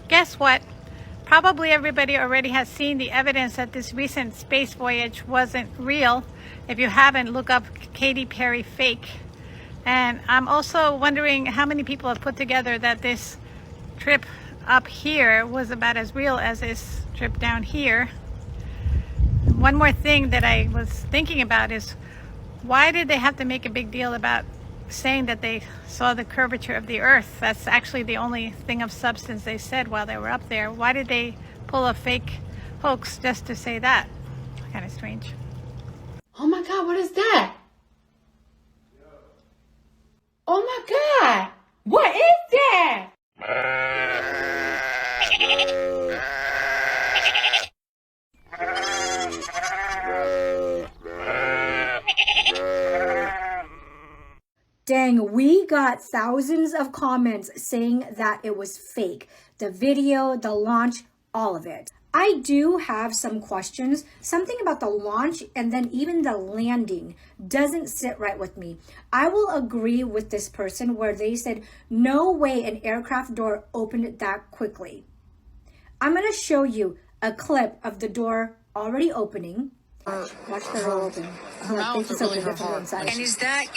Guess what? Probably everybody already has seen the evidence that this recent space voyage wasn't real. If you haven't, look up Katy Perry fake. And I'm also wondering how many people have put together that this trip up here was about as real as this trip down here. One more thing that I was thinking about is, why did they have to make a big deal about saying that they saw the curvature of the earth? That's actually the only thing of substance they said while they were up there. Why did they pull a fake hoax just to say that? Kind of strange. Oh my God, what is that? Oh my God, what is that? Dang, we got thousands of comments saying that it was fake. The video, the launch, all of it. I do have some questions. Something about the launch and then even the landing doesn't sit right with me. I will agree with this person where they said, no way an aircraft door opened that quickly. I'm gonna show you a clip of the door already opening. Watch the door open. Her mouth is really hard. And is that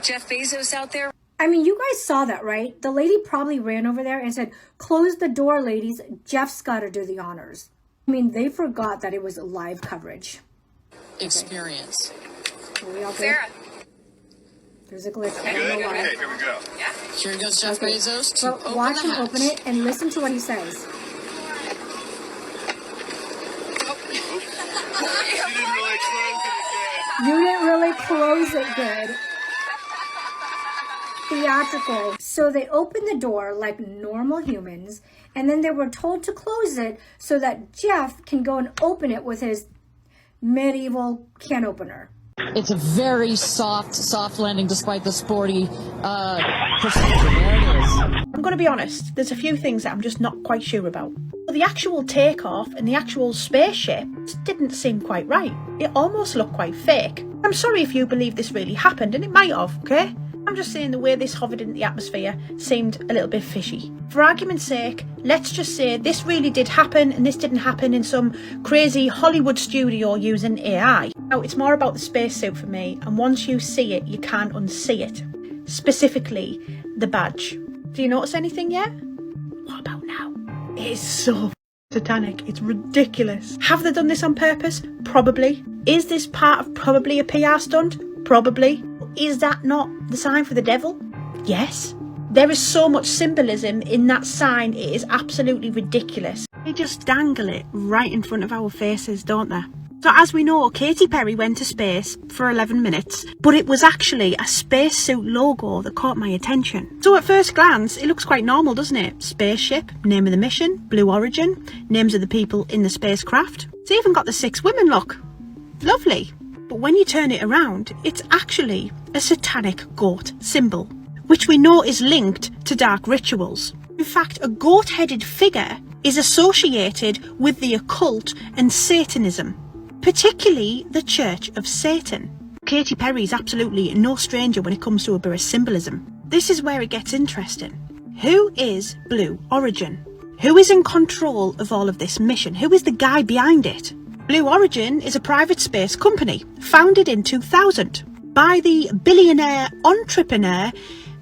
Jeff Bezos out there? I mean, you guys saw that, right? The lady probably ran over there and said, close the door, ladies. Jeff's got to do the honors. I mean, they forgot that it was live coverage. Experience. Are we all good? Sarah. There's a glitch. I don't know why. Okay, here we go. Yeah. Here goes Jeff Bezos. So watch him open it and listen to what he says. You didn't really close it good. Theatrical. So they opened the door like normal humans, and then they were told to close it so that Jeff can go and open it with his medieval can opener. It's a very soft landing despite the sporty procedure. There it is. I'm going to be honest, there's a few things that I'm just not quite sure about. The actual takeoff and the actual spaceship didn't seem quite right. It almost looked quite fake. I'm sorry if you believe this really happened, and it might have, okay? I'm just saying the way this hovered in the atmosphere seemed a little bit fishy. For argument's sake, let's just say this really did happen and this didn't happen in some crazy Hollywood studio using AI. Now, it's more about the spacesuit for me, and once you see it, you can't unsee it. Specifically, the badge. Do you notice anything yet? What about now? It is so satanic. It's ridiculous. Have they done this on purpose? Probably. Is this part of probably a PR stunt? Probably. Is that not the sign for the devil? Yes. There is so much symbolism in that sign, it is absolutely ridiculous. They just dangle it right in front of our faces, don't they? So as we know, Katy Perry went to space for 11 minutes, but it was actually a spacesuit logo that caught my attention. So at first glance, it looks quite normal, doesn't it? Spaceship, name of the mission, Blue Origin, names of the people in the spacecraft. It's even got the 6 women look. Lovely. But when you turn it around, it's actually a satanic goat symbol, which we know is linked to dark rituals. In fact, a goat-headed figure is associated with the occult and Satanism, particularly the Church of Satan. Katy Perry is absolutely no stranger when it comes to a bit of symbolism. This is where it gets interesting. Who is Blue Origin? Who is in control of all of this mission? Who is the guy behind it? Blue Origin is a private space company founded in 2000 by the billionaire entrepreneur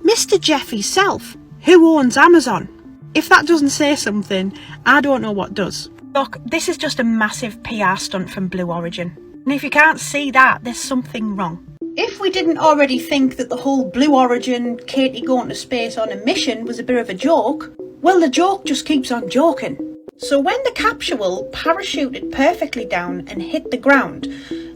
Mr. Jeff himself, who owns Amazon. If that doesn't say something, I don't know what does. Look, this is just a massive PR stunt from Blue Origin. And if you can't see that, there's something wrong. If we didn't already think that the whole Blue Origin, Katy going to space on a mission was a bit of a joke, well, the joke just keeps on joking. So when the capsule parachuted perfectly down and hit the ground,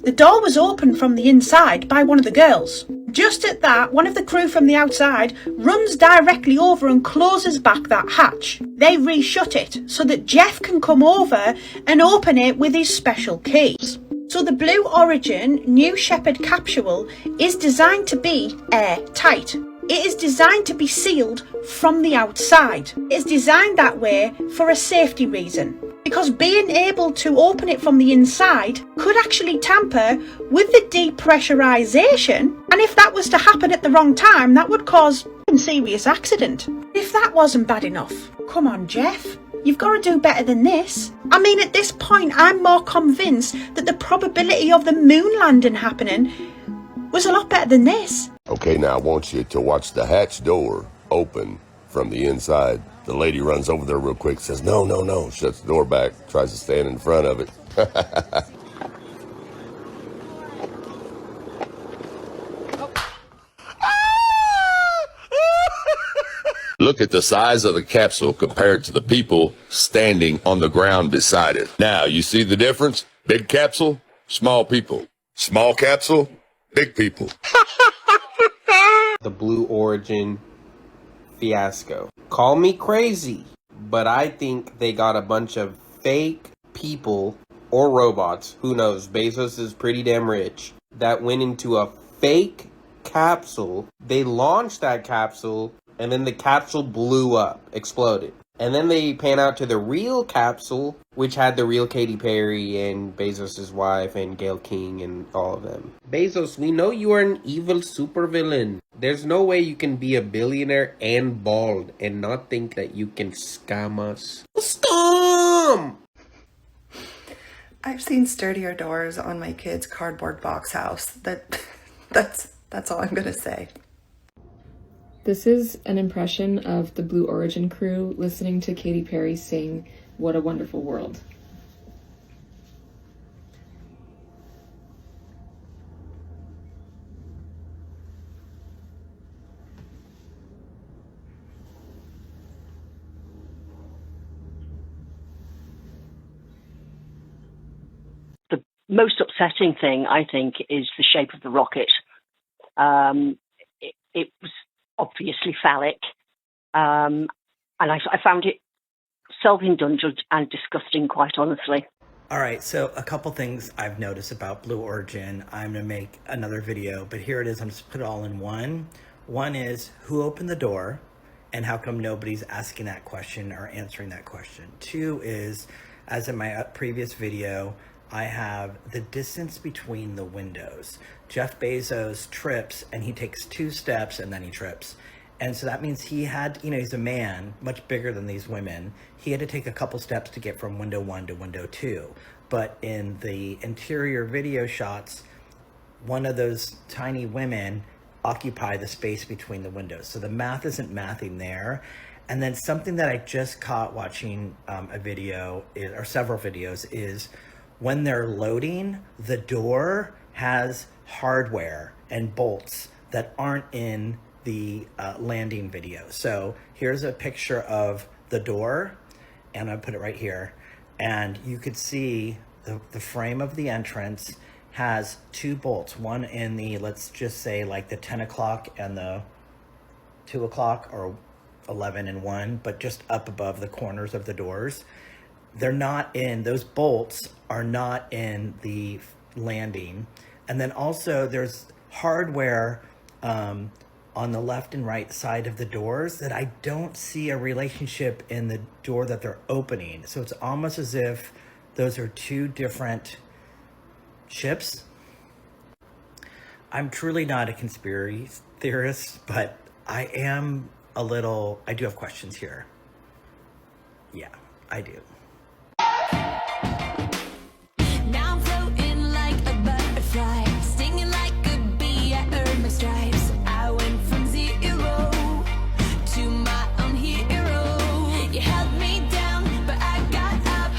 the door was opened from the inside by one of the girls. Just at that, one of the crew from the outside runs directly over and closes back that hatch. They reshut it so that Jeff can come over and open it with his special keys. So the Blue Origin New Shepard capsule is designed to be airtight. It is designed to be sealed from the outside. It's designed that way for a safety reason, because being able to open it from the inside could actually tamper with the depressurization, and if that was to happen at the wrong time, that would cause serious accident. If that wasn't bad enough, come on, Jeff. You've got to do better than this. I mean, at this point, I'm more convinced that the probability of the moon landing happening was a lot better than this. Okay, now I want you to watch the hatch door open from the inside. The lady runs over there real quick, says, no, no, no, shuts the door back, tries to stand in front of it. Look at the size of the capsule compared to the people standing on the ground beside it. Now, you see the difference? Big capsule, small people. Small capsule, big people. The Blue Origin fiasco. Call me crazy, but I think they got a bunch of fake people or robots, who knows, Bezos is pretty damn rich, that went into a fake capsule. They launched that capsule, and then the capsule blew up, exploded. And then they pan out to the real capsule, which had the real Katy Perry and Bezos' wife and Gayle King and all of them. Bezos, we know you are an evil supervillain. There's no way you can be a billionaire and bald and not think that you can scam us. Scam! I've seen sturdier doors on my kid's cardboard box house. That's all I'm gonna say. This is an impression of the Blue Origin crew listening to Katy Perry sing "What a Wonderful World." The most upsetting thing, I think, is the shape of the rocket. It was obviously phallic, and I found it self-indulgent and disgusting, quite honestly. All right, so a couple things I've noticed about Blue Origin. I'm going to make another video, but here it is. I'm just put it all in one. One is, who opened the door, and how come nobody's asking that question or answering that question? Two is, as in my previous video, I have the distance between the windows. Jeff Bezos trips and he takes 2 steps and then he trips. And so that means he had, he's a man much bigger than these women. He had to take a couple steps to get from window 1 to window 2. But in the interior video shots, one of those tiny women occupy the space between the windows. So the math isn't mathing there. And then something that I just caught watching a video, or several videos, is when they're loading, the door has hardware and bolts that aren't in the landing video. So here's a picture of the door, and I put it right here. And you could see the frame of the entrance has 2 bolts, one in the, let's just say like the 10 o'clock and the 2 o'clock, or 11 and 1, but just up above the corners of the doors. They're not in, those bolts are not in the landing. And then also there's hardware on the left and right side of the doors that I don't see a relationship in the door that they're opening. So it's almost as if those are 2 different ships. I'm truly not a conspiracy theorist, but I do have questions here. Yeah, I do. Now I'm floating like a butterfly, stinging like a bee. I earned my stripes. I went from 0 to my own hero. You held me down, but I got up,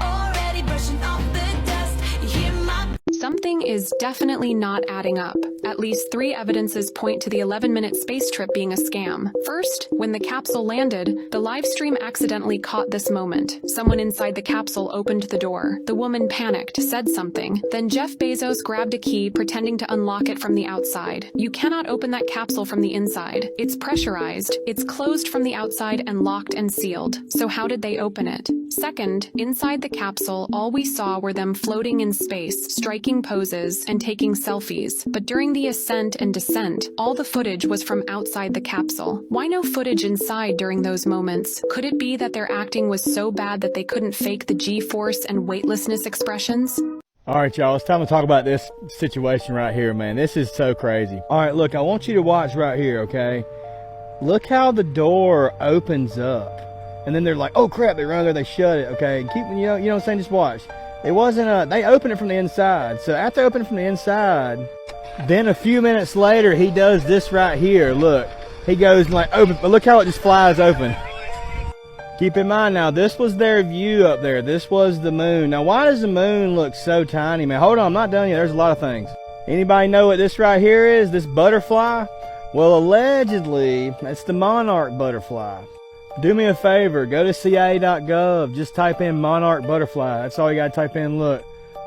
already brushing off the dust. You hear my... Something is definitely not adding up. At least 3 evidences point to the 11-minute space trip being a scam. First, when the capsule landed, the live stream accidentally caught this moment. Someone inside the capsule opened the door. The woman panicked, said something. Then Jeff Bezos grabbed a key, pretending to unlock it from the outside. You cannot open that capsule from the inside. It's pressurized, it's closed from the outside and locked and sealed. So how did they open it? Second, inside the capsule, all we saw were them floating in space, striking poses, and taking selfies. But during the ascent and descent, all the footage was from outside the capsule. Why no footage inside during those moments? Could it be that their acting was so bad that they couldn't fake the G-force and weightlessness expressions? All right, y'all, it's time to talk about this situation right here, man. This is so crazy. All right, look, I want you to watch right here, okay? Look how the door opens up. And then they're like, oh crap, they run there, they shut it. Okay, keep, you know what I'm saying? Just watch. It wasn't they opened it from the inside. So after opening it from the inside, then a few minutes later, he does this right here. Look, he goes and like open, but look how it just flies open. Keep in mind now, this was their view up there. This was the moon. Now, why does the moon look so tiny, man? Hold on, I'm not done yet. There's a lot of things. Anybody know what this right here is? This butterfly? Well, allegedly, that's the monarch butterfly. Do me a favor, go to CIA.gov, just type in monarch butterfly. That's all you gotta type in. Look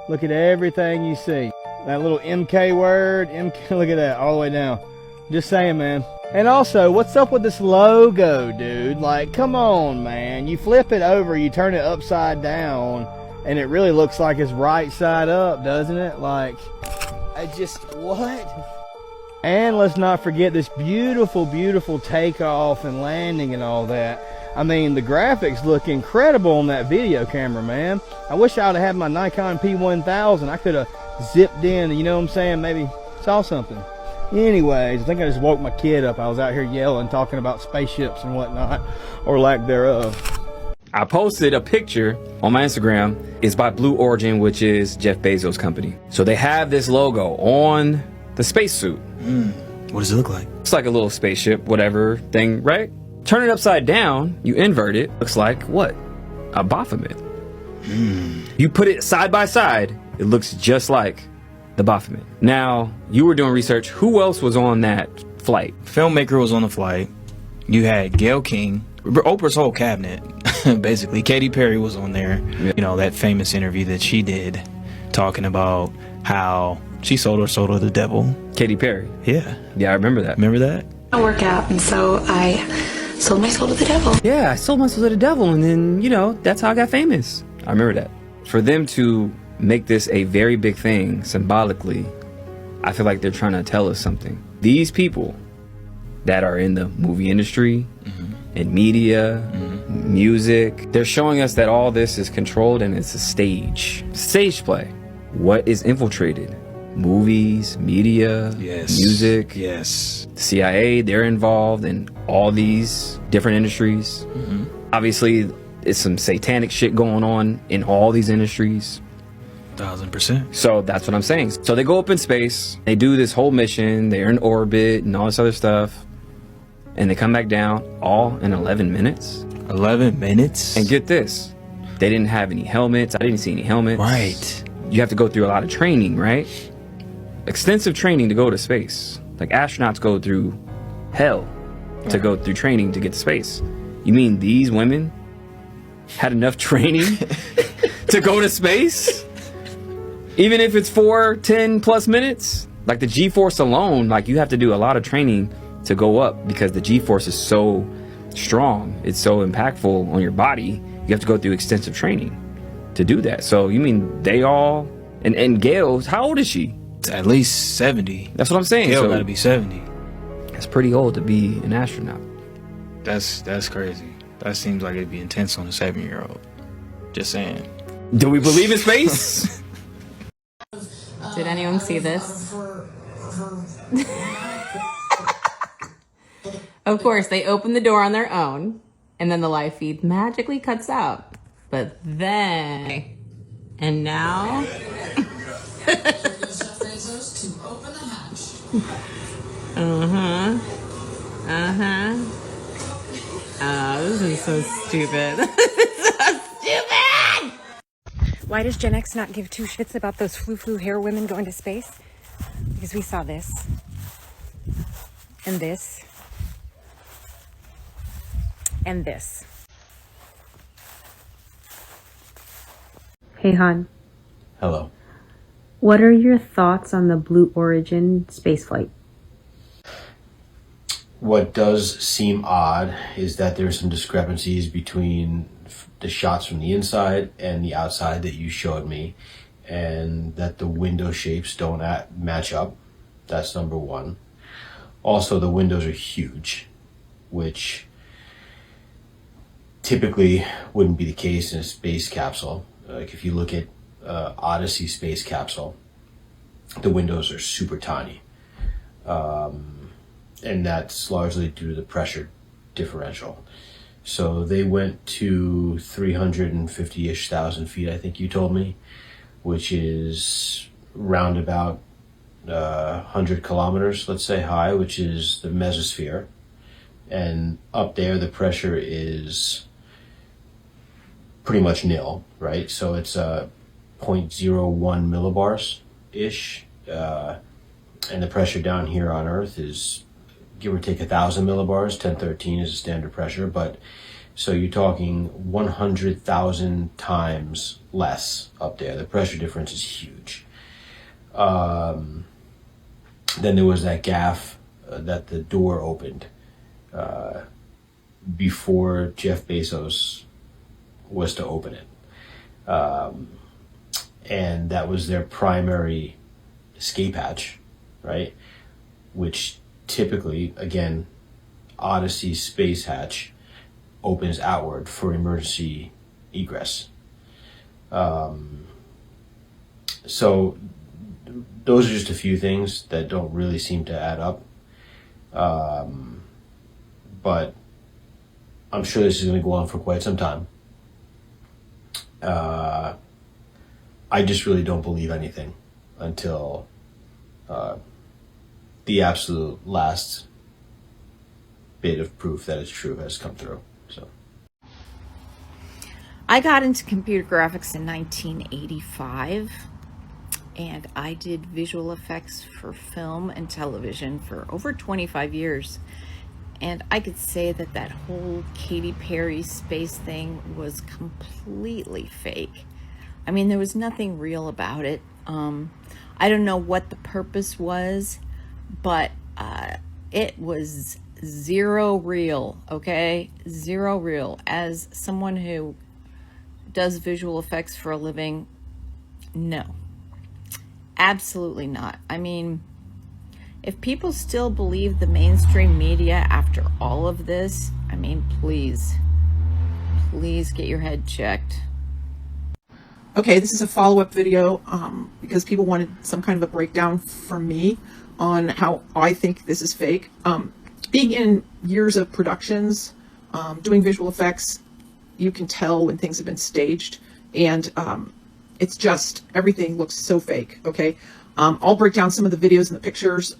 at everything you see. That little MK word, MK, look at that, all the way down. Just saying, man. And also, what's up with this logo, dude? Like, come on, man. You flip it over, you turn it upside down, and it really looks like it's right side up, doesn't it? Like, what? And let's not forget this beautiful, beautiful takeoff and landing and all that. I mean, the graphics look incredible on that video camera, man. I wish I would have had my Nikon P1000. I could have zipped in, you know what I'm saying? Maybe saw something. Anyways, I think I just woke my kid up. I was out here yelling, talking about spaceships and whatnot, or lack thereof. I posted a picture on my Instagram. It's by Blue Origin, which is Jeff Bezos' company. So they have this logo on the spacesuit. What does it look like? It's like a little spaceship, whatever thing, right? Turn it upside down, you invert it. Looks like what? A Baphomet. You put it side by side, it looks just like the Baphomet. Now, you were doing research. Who else was on that flight? Filmmaker was on the flight. You had Gayle King, Oprah's whole cabinet, basically. Katy Perry was on there. Yeah. You know, that famous interview that she did talking about how she sold her soul to the devil. Katy Perry. Yeah. Yeah, I remember that. Remember that? I work out, and so I sold my soul to the devil. Yeah, I sold my soul to the devil, and then, you know, that's how I got famous. I remember that. For them to make this a very big thing symbolically, I feel like they're trying to tell us something. These people that are in the movie industry, in media, music, they're showing us that all this is controlled and it's a stage play. What is infiltrated? Movies, media, music, the CIA, they're involved in all these different industries. Obviously, it's some satanic shit going on in all these industries. 1000%. So that's what I'm saying. So they go up in space, they do this whole mission, they're in orbit and all this other stuff, and they come back down all in 11 minutes. 11 minutes? And get this, they didn't have any helmets. I didn't see any helmets. Right. You have to go through a lot of training, right? Extensive training to go to space. Like astronauts go through hell to go through training to get to space. You mean these women had enough training to go to space? Even if it's 4, 10 plus minutes? Like the G-force alone, like you have to do a lot of training to go up because the G-force is so strong. It's so impactful on your body. You have to go through extensive training to do that. So you mean they all, and Gail, how old is she? At least 70. That's what I'm saying. Gail so gotta be 70. That's pretty old to be an astronaut. That's crazy. That seems like it'd be intense on a 7-year-old. Just saying. Do we believe in space? Did anyone see this? Of course, they open the door on their own, and then the live feed magically cuts out. But then, and now, this is so stupid. This is so stupid! Why does Gen X not give two shits about those flu hair women going to space? Because we saw this. And this. And this. Hey, hon. Hello. What are your thoughts on the Blue Origin spaceflight? What does seem odd is that there's some discrepancies between the shots from the inside and the outside that you showed me, and that the window shapes don't match up. That's number one. Also, the windows are huge, which typically wouldn't be the case in a space capsule. Like if you look at Odyssey space capsule, the windows are super tiny. and that's largely due to the pressure differential. So they went to 350-ish thousand feet, I think you told me, which is round about 100 kilometers, let's say, high, which is the mesosphere. And up there, the pressure is pretty much nil, right? So it's 0.01 millibars-ish. And the pressure down here on Earth is give or take 1,000 millibars. 1013 is a standard pressure, but so you're talking 100,000 times less up there. The pressure difference is huge. Then there was that gaffe that the door opened before Jeff Bezos was to open it. And that was their primary escape hatch, right? Which typically, again, Odyssey space hatch opens outward for emergency egress. So those are just a few things that don't really seem to add up. But I'm sure this is going to go on for quite some time. I just really don't believe anything until the absolute last bit of proof that it's true has come through. So I got into computer graphics in 1985, and I did visual effects for film and television for over 25 years. And I could say that that whole Katy Perry space thing was completely fake. I mean, there was nothing real about it. I don't know what the purpose was, but it was zero real, okay? Zero real. As someone who does visual effects for a living, no. Absolutely not. I mean, if people still believe the mainstream media after all of this, I mean, please get your head checked. Okay, this is a follow-up video because people wanted some kind of a breakdown from me on how I think this is fake. Being in years of productions, doing visual effects, you can tell when things have been staged, and it's just, everything looks so fake, okay? I'll break down some of the videos and the pictures.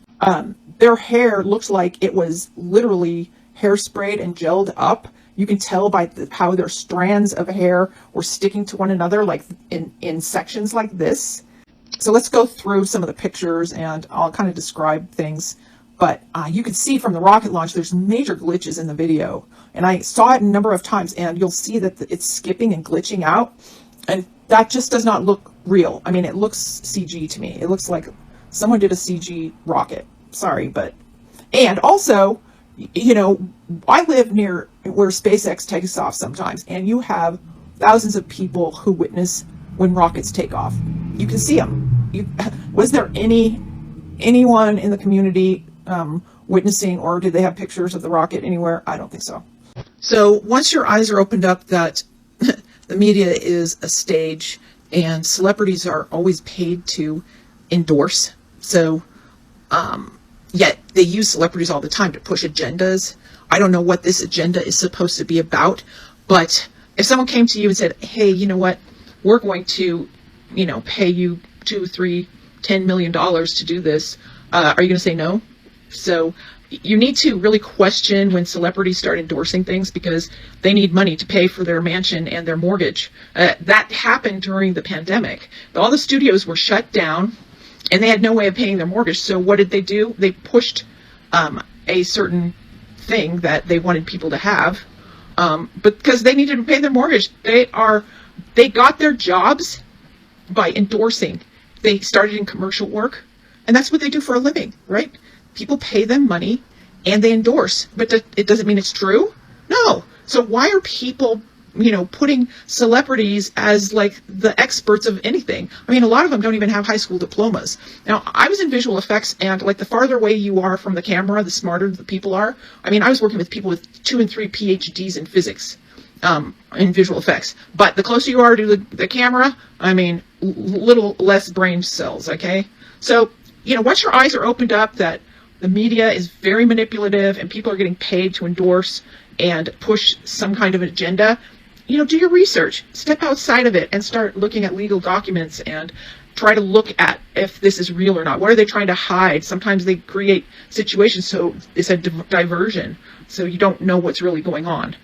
Their hair looks like it was literally hairsprayed and gelled up. You can tell by how their strands of hair were sticking to one another, like in sections like this. So let's go through some of the pictures and I'll kind of describe things. But you can see from the rocket launch, there's major glitches in the video. And I saw it a number of times, and you'll see that it's skipping and glitching out. And that just does not look real. I mean, it looks CG to me. It looks like someone did a CG rocket. Sorry, but... And also, you know, I live near where SpaceX takes off sometimes, and you have thousands of people who witness when rockets take off. You can see them. Was there anyone in the community witnessing, or did they have pictures of the rocket anywhere? I don't think so. So once your eyes are opened up that the media is a stage and celebrities are always paid to endorse, so yet they use celebrities all the time to push agendas. I don't know what this agenda is supposed to be about, but if someone came to you and said, hey, you know what, we're going to, you know, pay you $2, $3, $10 million to do this, are you going to say no? So you need to really question when celebrities start endorsing things, because they need money to pay for their mansion and their mortgage. That happened during the pandemic. All the studios were shut down and they had no way of paying their mortgage. So what did they do? They pushed a certain thing that they wanted people to have, but because they needed to pay their mortgage. They got their jobs by endorsing. They started in commercial work, and that's what they do for a living, right? People pay them money and they endorse, but it doesn't mean it's true. No. So why are people, you know, putting celebrities as like the experts of anything? I mean, a lot of them don't even have high school diplomas. Now, I was in visual effects, and like the farther away you are from the camera, the smarter the people are. I mean, I was working with people with 2 and 3 PhDs in physics in visual effects. But the closer you are to the camera, I mean, little less brain cells, okay? So, you know, once your eyes are opened up that The media is very manipulative and people are getting paid to endorse and push some kind of agenda. You know, do your research, step outside of it and start looking at legal documents and try to look at if this is real or not. What are they trying to hide? Sometimes they create situations so it's a diversion, so you don't know what's really going on.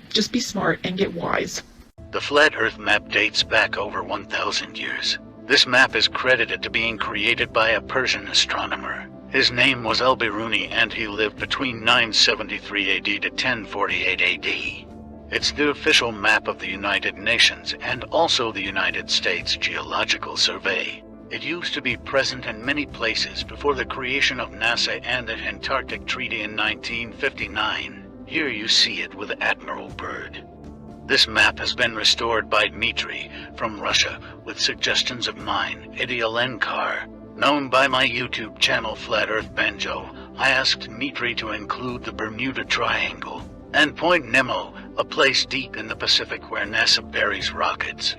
Just be smart and get wise. The Flat Earth map dates back over 1,000 years. This map is credited to being created by a Persian astronomer. His name was Al-Biruni and he lived between 973 AD to 1048 AD. It's the official map of the United Nations and also the United States Geological Survey. It used to be present in many places before the creation of NASA and the Antarctic Treaty in 1959. Here you see it with Admiral Byrd. This map has been restored by Dmitry from Russia with suggestions of mine, Eddie Alenkar. Known by my YouTube channel Flat Earth Banjo, I asked Dmitry to include the Bermuda Triangle and Point Nemo, a place deep in the Pacific where NASA buries rockets.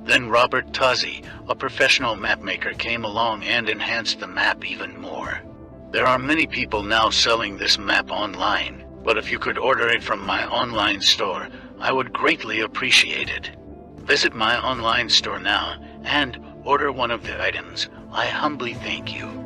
Then Robert Tozzi, a professional mapmaker, came along and enhanced the map even more. There are many people now selling this map online, but if you could order it from my online store, I would greatly appreciate it. Visit my online store now and order one of the items. I humbly thank you.